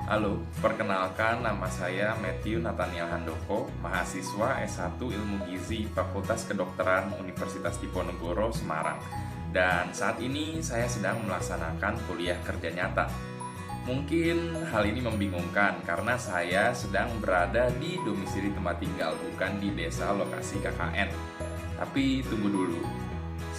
Halo, perkenalkan nama saya Matthew Nathaniel Handoko, mahasiswa S1 Ilmu Gizi Fakultas Kedokteran Universitas Diponegoro, Semarang. Dan saat ini saya sedang melaksanakan kuliah kerja nyata. Mungkin hal ini membingungkan karena saya sedang berada di domisili tempat tinggal, bukan di desa lokasi KKN. Tapi tunggu dulu,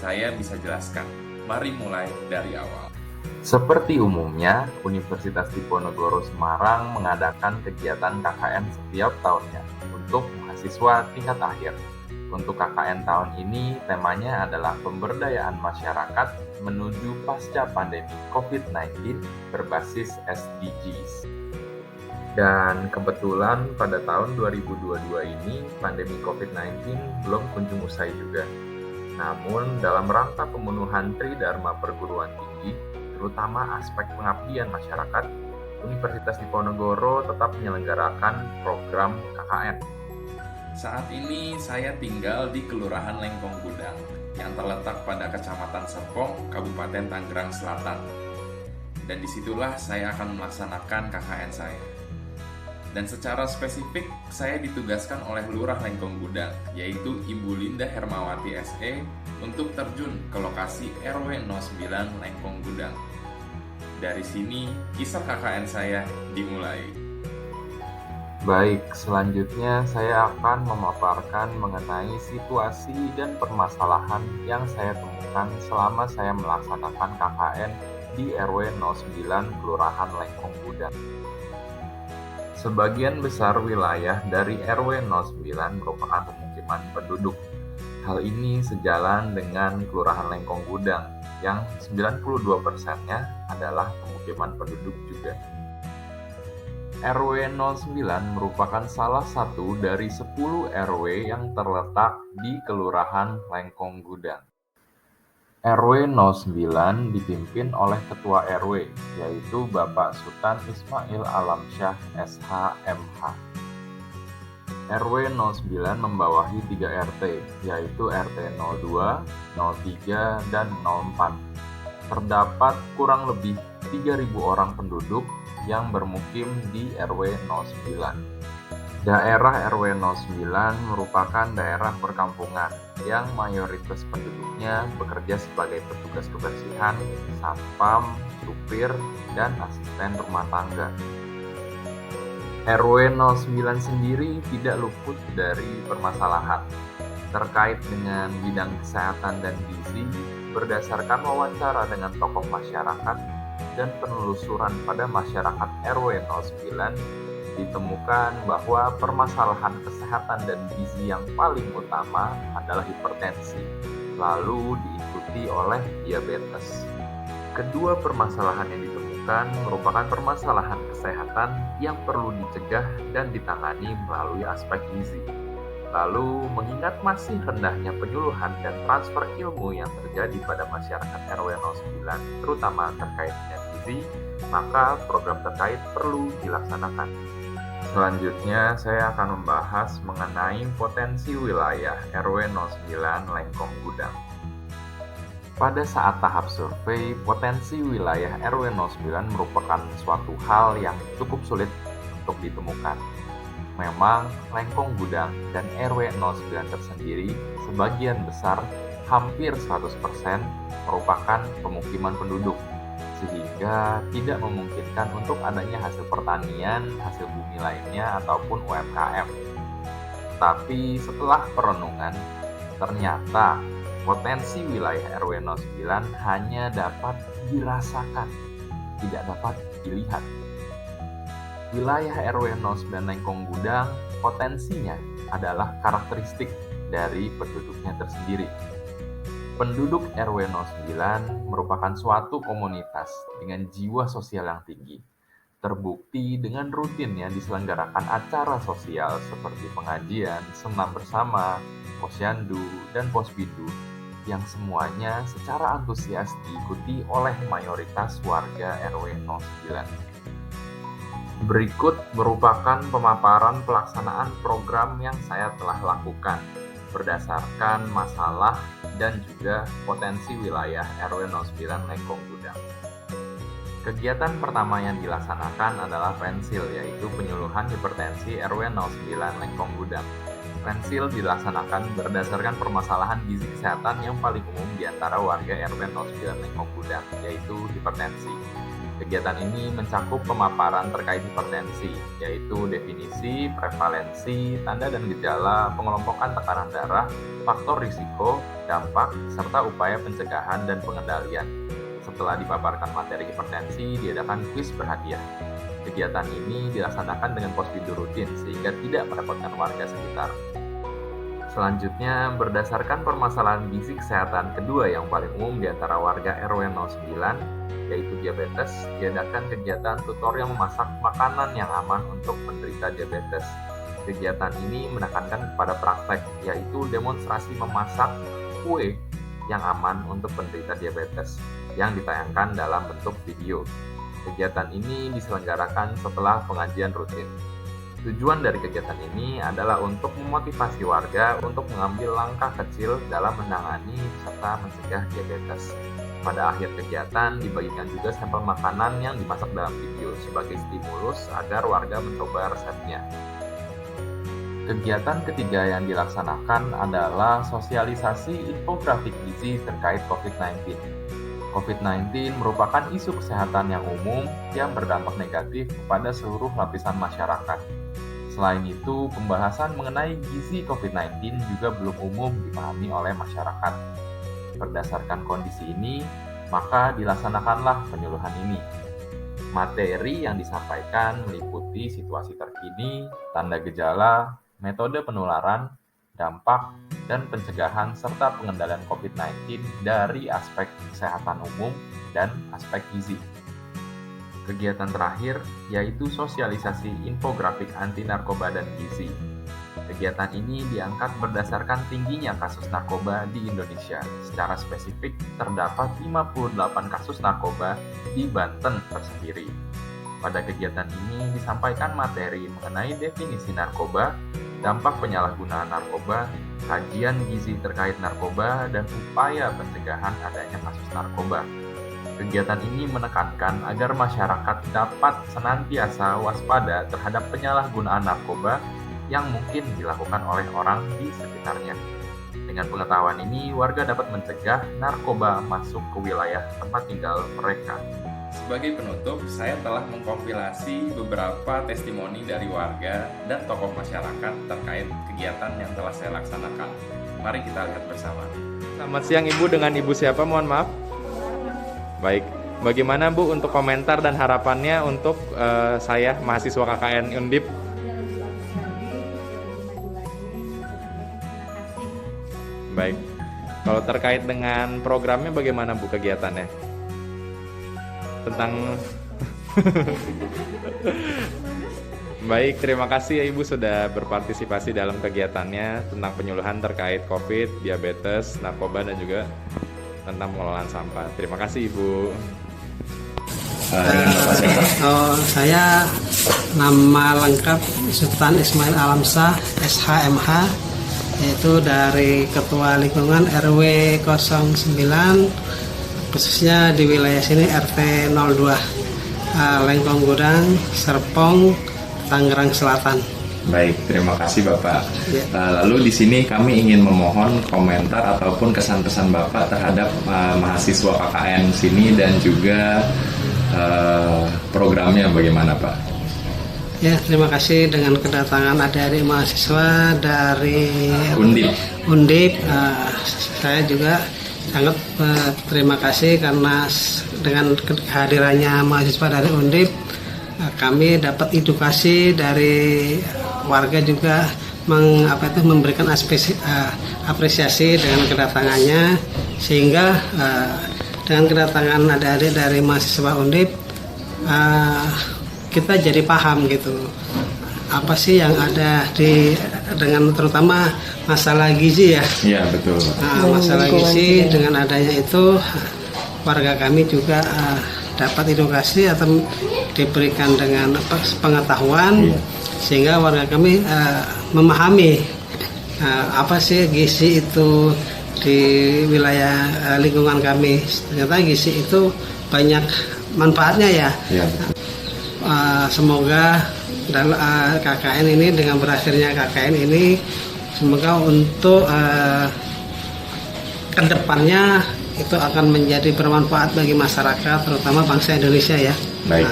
saya bisa jelaskan. Mari mulai dari awal. Seperti umumnya, Universitas Diponegoro Semarang mengadakan kegiatan KKN setiap tahunnya untuk mahasiswa tingkat akhir. Untuk KKN tahun ini, temanya adalah pemberdayaan masyarakat menuju pasca pandemi COVID-19 berbasis SDGs. Dan kebetulan pada tahun 2022 ini, pandemi COVID-19 belum kunjung usai juga. Namun, dalam rangka pemenuhan Tridharma perguruan tinggi, terutama aspek pengabdian masyarakat, Universitas Diponegoro tetap menyelenggarakan program KKN. Saat ini saya tinggal di Kelurahan Lengkong Gudang yang terletak pada Kecamatan Serpong, Kabupaten Tangerang Selatan. Dan disitulah saya akan melaksanakan KKN saya. Dan secara spesifik, saya ditugaskan oleh Lurah Lengkong Gudang, yaitu Ibu Linda Hermawati SE, untuk terjun ke lokasi RW 09 Lengkong Gudang. Dari sini, kisah KKN saya dimulai. Baik, selanjutnya saya akan memaparkan mengenai situasi dan permasalahan yang saya temukan selama saya melaksanakan KKN di RW 09 Kelurahan Lengkong Gudang. Sebagian besar wilayah dari RW 09 merupakan pemukiman penduduk. Hal ini sejalan dengan Kelurahan Lengkong Gudang yang 92%-nya adalah pemukiman penduduk juga. RW 09 merupakan salah satu dari 10 RW yang terletak di Kelurahan Lengkong Gudang. RW 09 dipimpin oleh Ketua RW, yaitu Bapak Sultan Ismail Alamsyah SH MH. RW 09 membawahi 3 RT, yaitu RT 02, 03, dan 04. Terdapat kurang lebih 3.000 orang penduduk yang bermukim di RW 09. Daerah RW 09 merupakan daerah perkampungan yang mayoritas penduduknya bekerja sebagai petugas kebersihan, satpam, supir, dan asisten rumah tangga. RW 09 sendiri tidak luput dari permasalahan terkait dengan bidang kesehatan dan gizi berdasarkan wawancara dengan tokoh masyarakat dan penelusuran pada masyarakat RW 09 ditemukan bahwa permasalahan kesehatan dan gizi yang paling utama adalah hipertensi, lalu diikuti oleh diabetes. Kedua permasalahan yang ditemukan merupakan permasalahan kesehatan yang perlu dicegah dan ditangani melalui aspek gizi. Lalu, mengingat masih rendahnya penyuluhan dan transfer ilmu yang terjadi pada masyarakat RW 09, terutama terkait dengan gizi, maka program terkait perlu dilaksanakan. Selanjutnya, saya akan membahas mengenai potensi wilayah RW 09 Lengkong Gudang. Pada saat tahap survei, potensi wilayah RW 09 merupakan suatu hal yang cukup sulit untuk ditemukan. Memang, Lengkong Gudang dan RW 09 tersendiri sebagian besar, hampir 100%, merupakan pemukiman penduduk, sehingga tidak memungkinkan untuk adanya hasil pertanian, hasil bumi lainnya, ataupun UMKM. Tapi setelah perenungan, ternyata potensi wilayah RW 09 hanya dapat dirasakan, tidak dapat dilihat. Wilayah RW 09 Lengkong Gudang potensinya adalah karakteristik dari penduduknya tersendiri. Penduduk RW 09 merupakan suatu komunitas dengan jiwa sosial yang tinggi. Terbukti dengan rutinnya diselenggarakan acara sosial seperti pengajian, senam bersama, posyandu, dan posbindu yang semuanya secara antusias diikuti oleh mayoritas warga RW 09. Berikut merupakan pemaparan pelaksanaan program yang saya telah lakukan berdasarkan masalah dan juga potensi wilayah RW 09 Lengkong Gudang. Kegiatan pertama yang dilaksanakan adalah pensil, yaitu penyuluhan hipertensi RW 09 Lengkong Gudang. Pensil dilaksanakan berdasarkan permasalahan gizi kesehatan yang paling umum di antara warga RW 09 Lengkong Gudang, yaitu hipertensi. Kegiatan ini mencakup pemaparan terkait hipertensi, yaitu definisi, prevalensi, tanda dan gejala, pengelompokan tekanan darah, faktor risiko, dampak, serta upaya pencegahan dan pengendalian. Setelah dipaparkan materi hipertensi, diadakan kuis berhadiah. Kegiatan ini dilaksanakan dengan posyandu rutin sehingga tidak merepotkan warga sekitar. Selanjutnya, berdasarkan permasalahan gizi kesehatan kedua yang paling umum di antara warga RW 09, yaitu diabetes, diadakan kegiatan tutorial memasak makanan yang aman untuk penderita diabetes. Kegiatan ini menekankan kepada praktek, yaitu demonstrasi memasak kue yang aman untuk penderita diabetes, yang ditayangkan dalam bentuk video. Kegiatan ini diselenggarakan setelah pengajian rutin. Tujuan dari kegiatan ini adalah untuk memotivasi warga untuk mengambil langkah kecil dalam menangani serta mencegah diabetes. Pada akhir kegiatan, dibagikan juga sampel makanan yang dimasak dalam video sebagai stimulus agar warga mencoba resepnya. Kegiatan ketiga yang dilaksanakan adalah sosialisasi infografik gizi terkait COVID-19. COVID-19 merupakan isu kesehatan yang umum yang berdampak negatif kepada seluruh lapisan masyarakat. Selain itu, pembahasan mengenai gizi COVID-19 juga belum umum dipahami oleh masyarakat. Berdasarkan kondisi ini, maka dilaksanakanlah penyuluhan ini. Materi yang disampaikan meliputi situasi terkini, tanda gejala, metode penularan, dampak, dan pencegahan serta pengendalian COVID-19 dari aspek kesehatan umum dan aspek gizi. Kegiatan terakhir yaitu sosialisasi infografik anti narkoba dan gizi. Kegiatan ini diangkat berdasarkan tingginya kasus narkoba di Indonesia. Secara spesifik, terdapat 58 kasus narkoba di Banten tersendiri. Pada kegiatan ini disampaikan materi mengenai definisi narkoba, dampak penyalahgunaan narkoba, kajian gizi terkait narkoba, dan upaya pencegahan adanya kasus narkoba. Kegiatan ini menekankan agar masyarakat dapat senantiasa waspada terhadap penyalahgunaan narkoba yang mungkin dilakukan oleh orang di sekitarnya. Dengan pengetahuan ini, warga dapat mencegah narkoba masuk ke wilayah tempat tinggal mereka. Sebagai penutup, saya telah mengkompilasi beberapa testimoni dari warga dan tokoh masyarakat terkait kegiatan yang telah saya laksanakan. Mari kita lihat bersama. Selamat siang Ibu, dengan Ibu siapa? Mohon maaf. Baik, bagaimana Bu untuk komentar dan harapannya untuk saya, mahasiswa KKN Undip? Baik, kalau terkait dengan programnya bagaimana Bu kegiatannya? Tentang Baik, terima kasih ya Ibu sudah berpartisipasi dalam kegiatannya tentang penyuluhan terkait COVID, diabetes, narkoba, dan juga tentang pengelolaan sampah. Terima kasih Ibu. Saya nama lengkap Sultan Ismail Alamsah, SHMH, yaitu dari Ketua Lingkungan RW 09, khususnya di wilayah sini RT 02, Lengkong Gudang, Serpong, Tangerang Selatan. Baik, terima kasih Bapak. Lalu di sini kami ingin memohon komentar ataupun kesan-pesan Bapak terhadap mahasiswa KKN sini dan juga programnya bagaimana Pak? Ya, terima kasih dengan kedatangan adik-adik mahasiswa dari Undip. Saya juga sangat terima kasih karena dengan kehadirannya mahasiswa dari Undip, kami dapat edukasi dari warga juga memberikan apresiasi dengan kedatangannya, sehingga dengan kedatangan adik-adik dari mahasiswa Undip kita jadi paham gitu apa sih yang ada dengan terutama masalah gizi ya. Iya betul. Masalah gizi, dengan adanya itu warga kami juga dapat edukasi atau diberikan dengan pengetahuan, sehingga warga kami memahami apa sih gizi itu di wilayah lingkungan kami. Ternyata gizi itu banyak manfaatnya ya. Ya. Semoga KKN ini, dengan berakhirnya KKN ini, semoga untuk kedepannya itu akan menjadi bermanfaat bagi masyarakat, terutama bangsa Indonesia ya. Baik.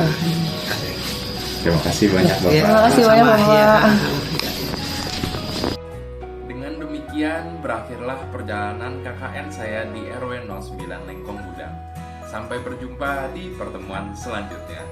Terima kasih banyak Bapak. Terima kasih banyak, Bapak. Dengan demikian berakhirlah perjalanan KKN saya di RW 09 Lengkong Gudang. Sampai berjumpa di pertemuan selanjutnya.